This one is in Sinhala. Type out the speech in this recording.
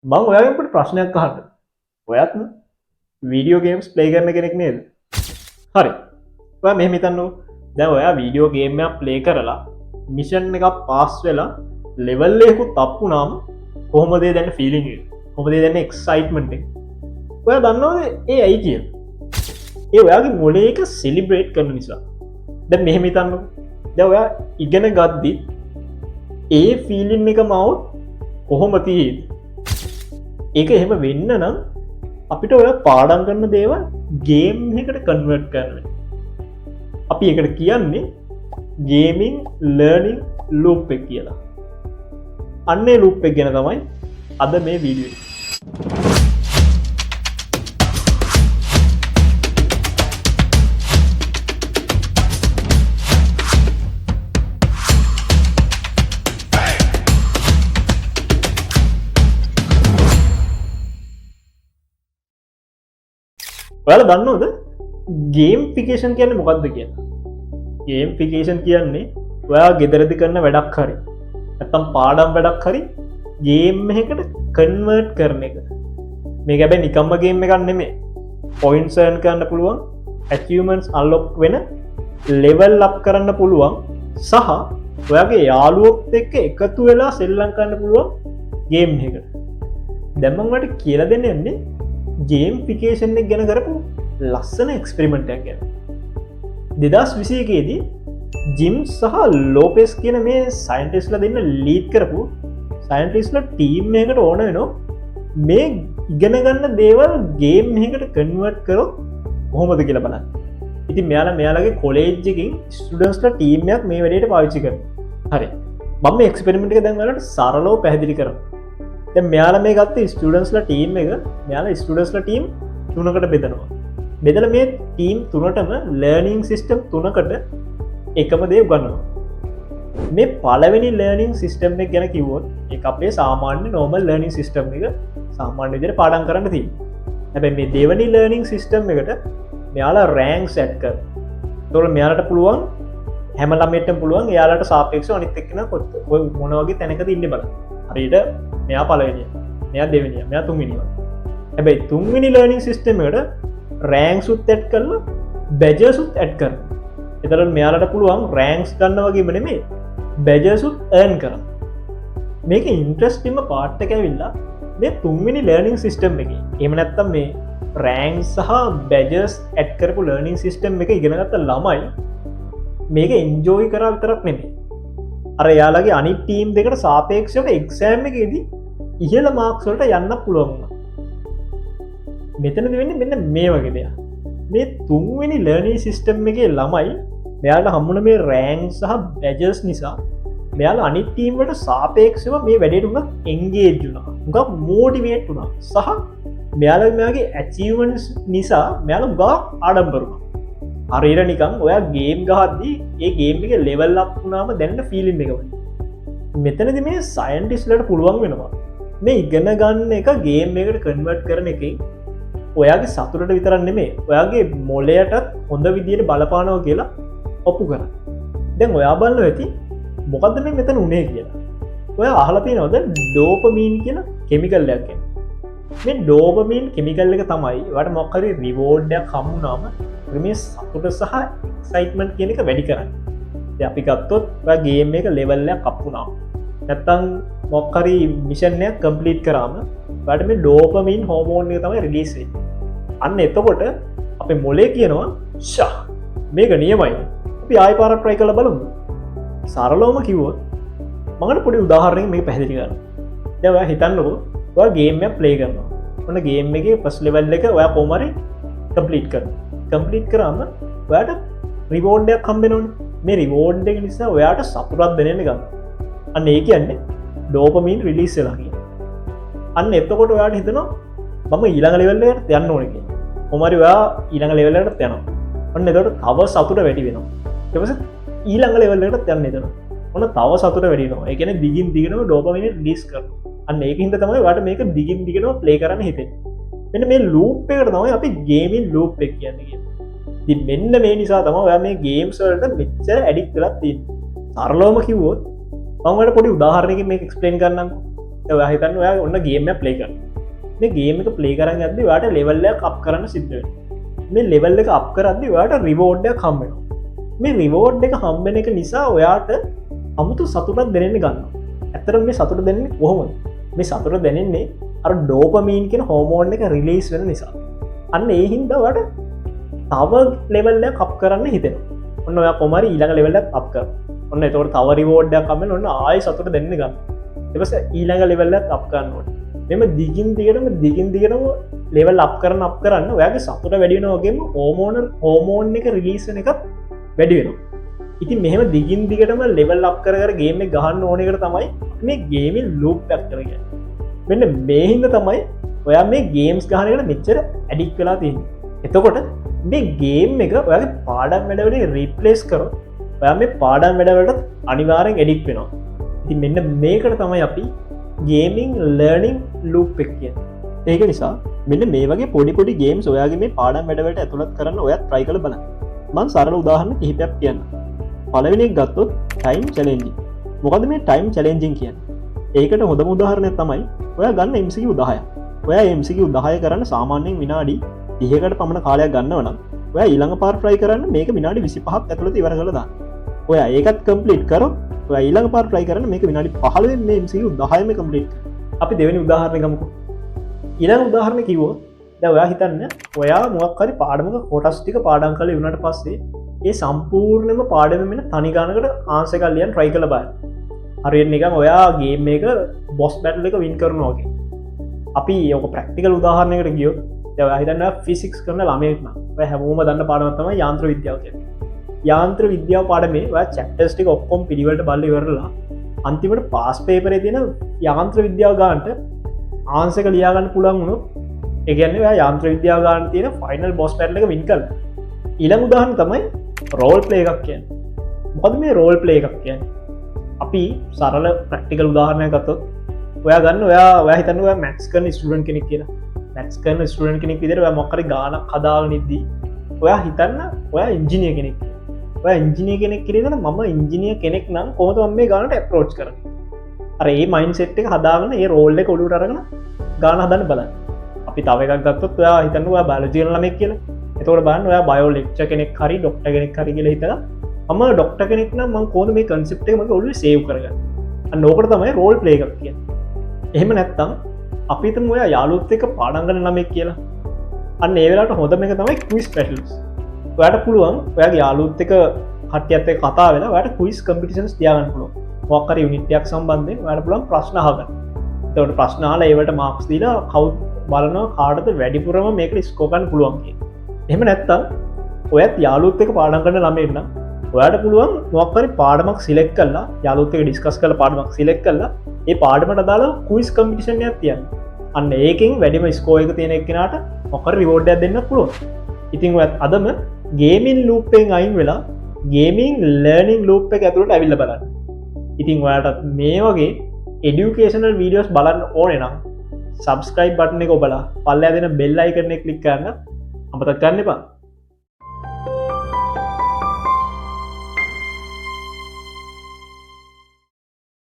මං ඔයාගේට ප්‍රශ්නයක් අහන්න. ඔයත් වීඩියෝ ගේම්ස් ප්ලේ කරන කෙනෙක් නේද? හරි. ඔයා මෙහෙම හිතන්නකෝ. දැන් ඔයා වීඩියෝ ගේම් එකක් ප්ලේ කරලා මිෂන් එකක් පාස් වෙලා ලෙවල් එකකුත් අප් වුණාම කොහොමද දැන් ෆීලිං එක? කොහොමද දැන් එක්සයිට්මන්ට් එක? ඔයා දන්නවද ඒ ඇයි කියලා? ඒ ඔයාගේ මොලේ එක සෙලිබ්‍රේට් කරන නිසා. දැන් මෙහෙම හිතන්නකෝ. දැන් ඔයා ඉගෙන ගද්දි ඒ ෆීලිං එක මවුත් කොහොම තියෙද? ඒක එහෙම වෙන්න නම් අපිට ඔය පාඩම් කරන දේවල් ගේම් එකට කන්වර්ට් කරන්න. අපි එකට කියන්නේ ගේමින් ලර්නින් ලූප් එක කියලා. අන්නේ ලූප් එක ගැන තමයි අද මේ වීඩියෝ එක. ඔයාලා දන්නවද ගේම්ෆිකේෂන් කියන්නේ මොකක්ද කියලා? ගේම්ෆිකේෂන් කියන්නේ ඔයා ගෙදරදී කරන වැඩක් හරි නැත්නම් පාඩම් වැඩක් හරි ගේම් එකකට කන්වර්ට් කරන එක. මේක හැබැයි නිකම්ම ගේම් එකක් නෙමෙයි. පොයින්ට්ස් earn කරන්න පුළුවන්, achievements unlock වෙන, level up කරන්න පුළුවන් සහ ඔයාගේ යාළුවොත් එක්ක එකතු වෙලා සෙල්ලම් කරන්න පුළුවන් ගේම් එකකට. දැන් මම ඔයාලට කියලා දෙන්න යන්නේ ගේම්ෆිකේෂන් එක ගැන කරපු ලස්සන එක්ස්පෙරිමන්ට් එකක් ගැන. 2021 දී ජිම් සහ ලෝපෙස් කියන මේ සයින්ටිස්ට්ලා දෙන්න ලීඩ් කරපු සයින්ටිස්ට්ලා ටීම් එකකට ඕන වෙනවා මේ ඉගෙන ගන්න දේවල් ගේම් එකකට කන්වර්ට් කරොත් කොහොමද කියලා බලන්න. ඉතින් මෙයාලගේ කොලෙජ් එකකින් ස්ටුඩන්ට්ස්ලා ටීම් එකක් මේ වැඩේට පාවිච්චි කරනවා. හරි. මම මේ එක්ස්පෙරිමන්ට් එක දැන් ඔයාලට සරලව පැහැදිලි කරනවා. දැන් මෙයාලා මේ ගත්ත ස්ටුඩන්ට්ස්ලා ටීම් එක මෙයාලා ස්ටුඩන්ට්ස්ලා ටීම් තුනකට බෙදනවා. බෙදලා මේ ටීම් තුනටම ලර්නින් සිස්ටම් තුනකට එකම දේ උගන්වනවා. මේ පළවෙනි ලර්නින් සිස්ටම් එක ගැන කිව්වොත් ඒක අපේ සාමාන්‍ය නෝමල් ලර්නින් සිස්ටම් එක සාමාන්‍ය විදිහට පාඩම් කරන්න තියෙනවා. හැබැයි මේ දෙවෙනි ලර්නින් සිස්ටම් එකට මෙයාලා රෑන්ක් සෙට් කරනවා. ඒතකොට මෙයාලට පුළුවන් හැම ළමයෙක්ටම පුළුවන් එයාලට සාපේක්ෂව අනිත් එක්කෙනා කොයි මොන වගේ තැනකද ඉන්නේ බලන්න. හරියට මෙයා පළවෙනිය, මෙයා දෙවෙනිය, මෙයා තුන්වෙනිය. හැබැයි තුන්වෙනි ලර්නින් සිස්ටම් එකට රෑන්ක්ස් උත් ඇඩ් කරලා බැජර්ස් උත් ඇඩ් කරනවා. එතකොට මෙයාලට පුළුවන් රෑන්ක්ස් ගන්න වගේම නෙමෙයි බැජර්ස් උත් earn කරන්න. මේක ඉන්ට්‍රස්ටිංම පාර්ට් එක ඇවිල්ලා මේ තුන්වෙනි ලර්නින් සිස්ටම් එකේ. එහෙම නැත්නම් මේ රෑන්ක්ස් සහ බැජර්ස් ඇඩ් කරපු ලර්නින් සිස්ටම් එක ඉගෙන ගත්ත ළමයි මේක එන්ජොයි කරා විතරක් නෙමෙයි. අර යාලගේ අනිත් ටීම් දෙකට සාපේක්ෂව එක්සෑම් එකේදී ඉහළ මාක්ස් වලට යන්න පුළුවන් වුණා. මෙතනදි වෙන්නේ මෙන්න මේ වගේ දෙයක්. මේ තුන්වෙනි ලර්නින් සිස්ටම් එකේ ළමයි මෙයාලට හම්බුන මේ රෑන්ක් සහ බැජර්ස් නිසා මෙයාලා අනිත් ටීම් වලට සාපේක්ෂව මේ වැඩේට උඟ එන්ගේජ් වුණා. උඟ මොටිවේට් වුණා. සහ මෙයාලගේ ඇචීව්මන්ට්ස් නිසා මෙයාලා උඟ ආඩම්බර වුණා. හරියට නිකන් ඔයා ගේම් ගහද්දී ඒ ගේම් එකේ ලෙවල් අප් වුණාම දැනෙන ෆීලිං එක වගේ. මෙතනදී මේ සයන්ටිස්ට්ලාට පුළුවන් වෙනවා මේ ඉගෙන ගන්න එක ගේම් එකකට කන්වර්ට් කරන එකෙන් ඔයාගේ සතුරට විතරක් නෙමෙයි ඔයාගේ මොලයටත් හොඳ විදියට බලපානවා කියලා ඔප්පු කරන්න. දැන් ඔයා බලනවා ඇති මොකද්ද මේ මෙතන උනේ කියලා. ඔයා අහලා තියෙනවද ඩෝපමීන් කියන කිමිකල් එකක් ගැන? මේ ඩෝපමීන් කිමිකල් එක තමයි ඔයාලට මොකක් හරි රිවෝඩ් එකක් හම්බුනාම මේ සතුට සහ එක්සයිට්මන්ට් කියන එක වැඩි කරන්නේ. දැන් අපි ගත්තොත් ඔයා ගේම් එක ලෙවල් එකක් අප් වුණා. නැත්තම් මොකක් හරි මිෂන් එකක් කම්ප්ලීට් කරාම ඔයාලට මේ ඩෝපමීන් හෝමෝන් එක තමයි රිලීස් වෙන්නේ. අන්න එතකොට අපේ මොලේ කියනවා ෂා මේක නියමයි. අපි ආයෙ පාරක් try කරලා බලමු. සරලවම කිව්වොත් මම පොඩි උදාහරණයක් මේක පැහැදිලි කරන්න. දැන් ඔයා හිතන්නකෝ ඔයා ගේම් එකක් ප්ලේ කරනවා. ඔන්න ගේම් එකේ ෆස්ට් ලෙවල් එක ඔයා කොහොම හරි කම්ප්ලීට් කරනවා. කම්ප්ලීට් කරාම ඔයාට රිවෝඩ් එකක් හම්බ වෙනවනේ. මේ රිවෝඩ් එක නිසා ඔයාට සතුටක් දැනෙන්න ගන්නවා. අන්න ඒ කියන්නේ ඩෝපමීන් රිලීස් වෙලා කියන්නේ. අන්න එතකොට ඔයාට හිතෙනවා මම ඊළඟ ලෙවල් එකට යන්න ඕනේ කියලා. කොහොම හරි ඔයා ඊළඟ ලෙවල් එකට යනවා. ඔන්න එතකොට තව සතුට වැඩි වෙනවා. ඊට පස්සේ ඊළඟ ලෙවල් එකට යන්න එතන. ඔන්න තව සතුට වැඩි වෙනවා. ඒ කියන්නේ දිගින් දිගටම ඩෝපමීන් රිලීස් කරනවා. අන්න ඒකින්ද තමයි ඔයාට මේක දිගින් දිගටම ප්ලේ කරන්න හිතෙන්නේ. මෙන්න මේ ලූප් එකට තමයි අපි ගේමින් ලූප් එක කියන්නේ. ඉතින් මෙන්න මේ නිසා තමයි ඔයා මේ ගේම්ස් වලට මෙච්චර ඇඩික්ට් වෙලා තියෙන්නේ. සරලවම කිව්වොත් මම ඔයාලට පොඩි උදාහරණයකින් මේක එක්ස්ප්ලেইন කරන්නම්කෝ. හිතන්න ඔයා ඔන්න ගේම ප්ලේ කර මේ ගේම එක ප්ලේ කරන්න ඇද වාට ලෙවල්ල අප් කරන්න සිද්ධ මේ ලෙවල් එක අප් කරදදි වාට රිවෝඩ්ඩ කම්බෙන මේ රිවෝඩ් එක හම්බෙන එක නිසා ඔයාට අමුතු සතුටක් දෙනෙන්න ගන්න ඇතර මේ සතුට දෙන්නේ කොහොම මේ සතුට දැනෙන්නේ අර ඩෝපමීන් කියෙන හෝමෝන් එක රිලීස් වෙන නිසා අන්න ඒ හින්දවට තව ලෙවල්ල කප් කරන්න හිතෙන ඔන්න ඔයා කොමරි ඊළඟ ලෙවල්ල අප් කර ඔන්න එතවට තව රිවෝඩ්ඩ කමෙන් ඔන්න ආය සතුට දෙන්න ගන්න එවස ඊළඟ ලෙවල්ල අප් කරන්නට මෙම දිගින් දිගටම ලෙවල් අප් කරන්න ඔයාගේ සතුට වැඩියනෝගේම හෝමෝන් එක රිලීසන එකත් වැඩි වෙන ඉති මෙහම දිගින් දිගටම ලෙවල් අප් කරගේම ගහන්න ඕනකට තමයි මේ ගේමින් ලූප් පැක් කරග මෙන්න මේහින්ද තමයි ඔයා මේ ගේම්ස් ගහනකට මෙච්චර ඇඩික් කලා තියන්න එතකොට මේ ගේම් එක ඔයාගේ පාඩම් වැඩවලේ රීප්ලේස් කර ඔයා මේ පාඩම් වැඩවලට අනිවාරෙන් එඩික් වෙනවා ඉති මෙන්න මේකට තමයි අපි ගේමිං ලර්නිං ලූප් එක් කිය ඒක නිසා මෙන්න මේ වගේ පොඩිපොඩි ගේම් ඔයාගේ මේ පාඩම් වැඩවලට ඇතුළත් කරන්න ඔයත් ට්‍රයි කළ බල මන් සරල උදාහරණ කිහිපයක් කියන්න පලවෙනික් ගත්තොත් ටයිම් චලෙන්ජි මොකද මේ ටයිම් චලෙන්ජිං කියන්න ඒකට හොඳ උදාහරණය තමයි ඔය ගන්න එම්සික උදාහය ඔය එම්සික උදාහය කරන්න සාමාන්‍යයෙන් විනාඩි 30කට පමණ කාලයක් ගන්නවනම් ඔය ඊළඟ පාර ට්‍රයි කරන්න මේක විනාඩි 25ක් ඇතුළත ඉවර කරලා දාන්න ඔය ඒකත් කම්ප්ලීට් කරොත් ඔය ඊළඟ පාර ට්‍රයි කරන්න මේක විනාඩි 15 මේ MCQ 10ම කම්ප්ලීට් අපි දෙවෙනි උදාහරණය ගමුකෝ ඊළඟ උදාහරණය කිව්වොත් දැන් ඔයා හිතන්න ඔයා මොකක් හරි පාඩමක කොටස් ටික පාඩම් කරලා ඉවරනට පස්සේ ඒ සම්පූර්ණයෙන්ම පාඩමෙම වෙන තනි ගානකට ආන්සර් එකක් ලියන්න try කරලා බලන්න හරියට නිකන් ඔයා ගේම් එක බොස් බැටල් එක වින් කරනවා වගේ අපි ඔක ප්‍රැක්ටිකල් උදාහරණයකට ගියොත් දැන් ඔයා හිතන්න ෆිසික්ස් කරන ළමයෙක් නම් ඔයා හැමෝම දන්න පාඩමක් තමයි යාන්ත්‍ර විද්‍යාව කියන්නේ යාන්ත්‍ර විද්‍යාව පාඩමේ ඔයා චැප්ටර්ස් ටික ඔක්කොම පිළිවෙලට බලලා ඉවරලා අන්තිමට පාස් පේපරේ තියෙන යාන්ත්‍ර විද්‍යාව ගන්නට ආන්සර් එක ලියා ගන්න පුළුවන් වුණොත් ඒ කියන්නේ ඔයා යාන්ත්‍ර විද්‍යාව ගන්න තියෙන ෆයිනල් බොස් බැටල් එක වින් කරලා ඊළඟ උදාහරණ තමයි රෝල් ප්ලේ එකක් කියන්නේ මොකද මේ රෝල් ප්ලේ එකක් කියන්නේ අපි සරල ප්‍රැක්ටිකල් උදාහරණයක් ගත්තොත් ඔයා ගන්න ඔයා හිතන්න ඔයා මැත්ස් කරන ස්ටුඩන්ට් කෙනෙක් කියලා මැත්ස් කරන ස්ටුඩන්ට් කෙනෙක් විදිහට ඔයා මොකක් හරි ගානක් හදාගෙන ඉද්දි ඔයා හිතන්න ඔයා ඉංජිනේර කෙනෙක් ඔයා ඉංජිනේර කෙනෙක් කියලා මම ඉංජිනේර කෙනෙක් නම් කොහොමද මම මේ ගානට ඇප්‍රෝච් කරන්නේ අර ඒ මයින්ඩ්සෙට් එක හදාගෙන ඒ රෝල් එක ඔලුවට අරගෙන ගාන හදන්න බලන්න අපි තව එකක් ගත්තොත් ඔයා හිතන්න ඔයා බයොලොජි කරන ළමෙක් කියලා එතකොට බලන්න ඔයා බයෝ ලෙක්චර් කෙනෙක් හරි ડોක්ටර් කෙනෙක් හරි කියලා හිතලා මම ડોක්ටර් කෙනෙක් නම් මම කොහොමද මේ concept එක මගේ ඔළුවේ සේව් කරගන්නේ අන්න ඕකට තමයි රෝල් ප්ලේ එකක් කියන්නේ එහෙම නැත්නම් අපි හිතමු ඔයා යාළුවොත් එක්ක පාඩම් කරන ළමෙක් කියලා අන්න ඒ වෙලාවට හොඳම එක තමයි quiz battles ඔයාට පුළුවන් ඔයාගේ යාළුවොත් එක්ක කට්ටියත් එක්ක කතා වෙලා ඔයාට quiz competitions තියාගන්න පුළුවන් මොකක් හරි යුනිට් එකක් සම්බන්ධයෙන් ඔයාට පුළුවන් ප්‍රශ්න අහගන්න එතකොට ප්‍රශ්න අහලා ඒවට මාක්ස් දීලා කවුද බලනවා කාටද වැඩිපුරම මේකට ස්කෝර් ගන්න පුළුවන් කියලා එහෙම නැත්තම් ඔයත් යාළුවොත් එක්ක පාඩම් කරන ළමයෙක් නම් ඔයාට පුළුවන් මොකක් හරි පාඩමක් සිලෙක්ට් කරලා යාළුවොත් එක්ක ඩිස්කස් කරලා පාඩමක් සිලෙක්ට් කරලා ඒ පාඩමට අදාළ ක්විස් කම්පිටිෂන් එකක් තියන්න. අන්න ඒකෙන් වැඩිම ස්කෝර් එක තියෙන එක්කෙනාට මොකක් හරි රිවෝඩ් එකක් දෙන්නත් පුළුවන්. ඉතින් ඔයත් අදම ගේමින් ලූප් එකෙන් අයින් වෙලා ගේමින් ලර්නින් ලූප් එක ඇතුළට ඇවිල්ලා බලන්න. ඉතින් ඔයාලට මේ වගේ එඩියුකේෂනල් වීඩියෝස් බලන්න ඕනේ නම් subscribe බටන් එක ඔබලා පල්ලෙහා දෙන bell icon එක ක්ලික් කරන්න අමතක කරන්න එපා.